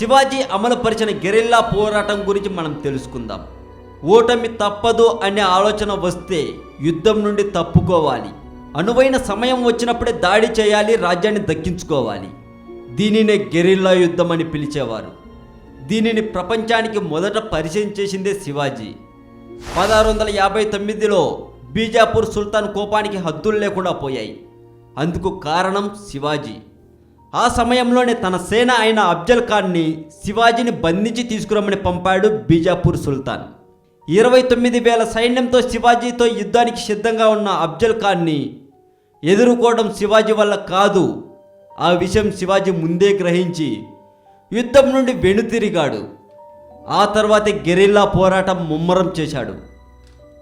Shivaji అమలుపరిచిన guerrilla పోరాటం గురించి మనం తెలుసుకుందాం. ఓటమి తప్పదు అనే ఆలోచన వస్తే యుద్ధం నుండి తప్పుకోవాలి. అనువైన సమయం వచ్చినప్పుడే దాడి చేయాలి, రాజ్యాన్ని దక్కించుకోవాలి. దీనినే గెరిల్లా యుద్ధం అని పిలిచేవారు. దీనిని ప్రపంచానికి మొదట పరిచయం చేసిందే శివాజీ. 1659లో బీజాపూర్ సుల్తాన్ కోపానికి హద్దులు లేకుండా పోయాయి. అందుకు కారణం శివాజీ. ఆ సమయంలోనే తన సేన అయిన అఫ్జల్ ఖాన్ని శివాజీని బంధించి తీసుకురమ్మని పంపాడు బీజాపూర్ సుల్తాన్. 29,000 సైన్యంతో శివాజీతో యుద్ధానికి సిద్ధంగా ఉన్న అఫ్జల్ ఖాన్ని ఎదుర్కోవడం శివాజీ వల్ల కాదు. ఆ విషయం శివాజీ ముందే గ్రహించి యుద్ధం నుండి వెనుతిరిగాడు. ఆ తర్వాతే గెరిల్లా పోరాటం ముమ్మరం చేశాడు.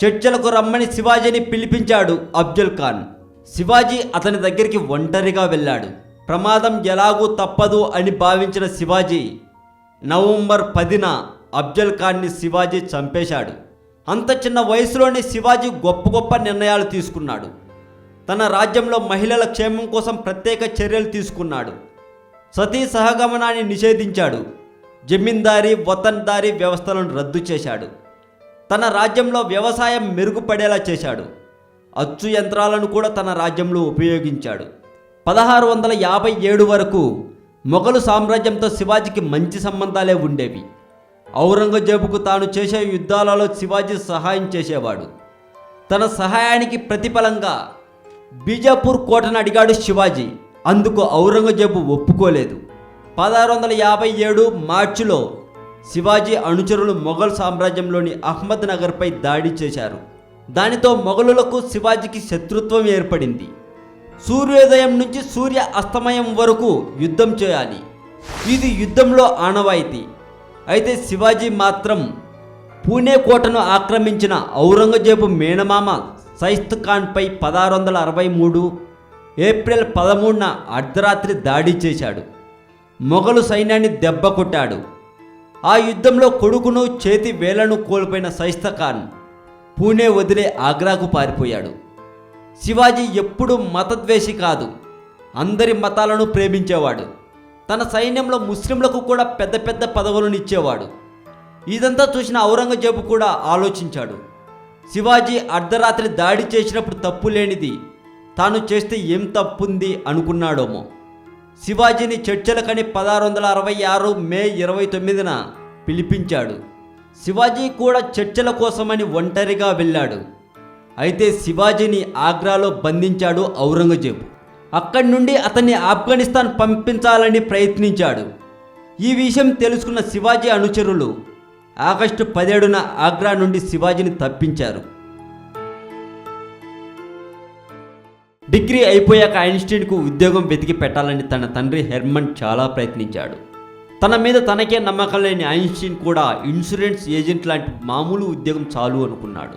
చర్చలకు రమ్మని శివాజీని పిలిపించాడు అఫ్జల్ ఖాన్. శివాజీ అతని దగ్గరికి ఒంటరిగా వెళ్ళాడు. ప్రమాదం ఎలాగూ తప్పదు అని భావించిన శివాజీ నవంబర్ 10న అఫ్జల్ ఖాన్ని శివాజీ చంపేశాడు. అంత చిన్న వయసులోనే శివాజీ గొప్ప గొప్ప నిర్ణయాలు తీసుకున్నాడు. తన రాజ్యంలో మహిళల క్షేమం కోసం ప్రత్యేక చర్యలు తీసుకున్నాడు. సతీ సహగమనాన్ని నిషేధించాడు. జమీందారీ వతన్దారీ వ్యవస్థలను రద్దు చేశాడు. తన రాజ్యంలో వ్యవసాయం మెరుగుపడేలా చేశాడు. అచ్చు యంత్రాలను కూడా తన రాజ్యంలో ఉపయోగించాడు. 1657 వరకు మొఘలు సామ్రాజ్యంతో శివాజీకి మంచి సంబంధాలే ఉండేవి. ఔరంగజేబుకు తాను చేసే యుద్ధాలలో శివాజీ సహాయం చేసేవాడు. తన సహాయానికి ప్రతిఫలంగా బీజాపూర్ కోటను అడిగాడు శివాజీ. అందుకు ఔరంగజేబు ఒప్పుకోలేదు. 1657 మార్చిలో శివాజీ అనుచరులు మొఘల్ సామ్రాజ్యంలోని అహ్మద్ నగర్పై దాడి చేశారు. దానితో మొఘలులకు శివాజీకి శత్రుత్వం ఏర్పడింది. సూర్యోదయం నుంచి సూర్య అస్తమయం వరకు యుద్ధం చేయాలి. ఇది యుద్ధంలో ఆనవాయితీ. అయితే శివాజీ మాత్రం పూణే కోటను ఆక్రమించిన ఔరంగజేబు మేనమామ సైస్త్ ఖాన్పై 1663 ఏప్రిల్ 13న అర్ధరాత్రి దాడి చేశాడు. మొఘలు సైన్యాన్ని దెబ్బ కొట్టాడు. ఆ యుద్ధంలో కొడుకును చేతి వేళ్లను కోల్పోయిన సైస్త్ ఖాన్ పూణే వదిలే ఆగ్రాకు పారిపోయాడు. శివాజీ ఎప్పుడూ మతద్వేషి కాదు, అందరి మతాలను ప్రేమించేవాడు. తన సైన్యంలో ముస్లింలకు కూడా పెద్ద పెద్ద పదవులను ఇచ్చేవాడు. ఇదంతా చూసిన ఔరంగజేబు కూడా ఆలోచించాడు. శివాజీ అర్ధరాత్రి దాడి చేసినప్పుడు తప్పు లేనిది తాను చేస్తే ఏం తప్పుంది అనుకున్నాడేమో. శివాజీని చర్చలకని 1666 మే 29న పిలిపించాడు. శివాజీ కూడా చర్చల కోసమని ఒంటరిగా వెళ్ళాడు. అయితే శివాజీని ఆగ్రాలో బంధించాడు ఔరంగజేబు. అక్కడి నుండి అతన్ని ఆఫ్ఘనిస్తాన్ పంపించాలని ప్రయత్నించాడు. ఈ విషయం తెలుసుకున్న శివాజీ అనుచరులు ఆగస్టు 17న ఆగ్రా నుండి శివాజీని తప్పించారు. డిగ్రీ అయిపోయాక ఐన్స్టీన్కు ఉద్యోగం వెతికి పెట్టాలని తన తండ్రి హెర్మన్ చాలా ప్రయత్నించాడు. తన మీద తనకే నమ్మకం లేని ఐన్స్టీన్ కూడా ఇన్సూరెన్స్ ఏజెంట్ లాంటి మామూలు ఉద్యోగం చాలు అనుకున్నాడు.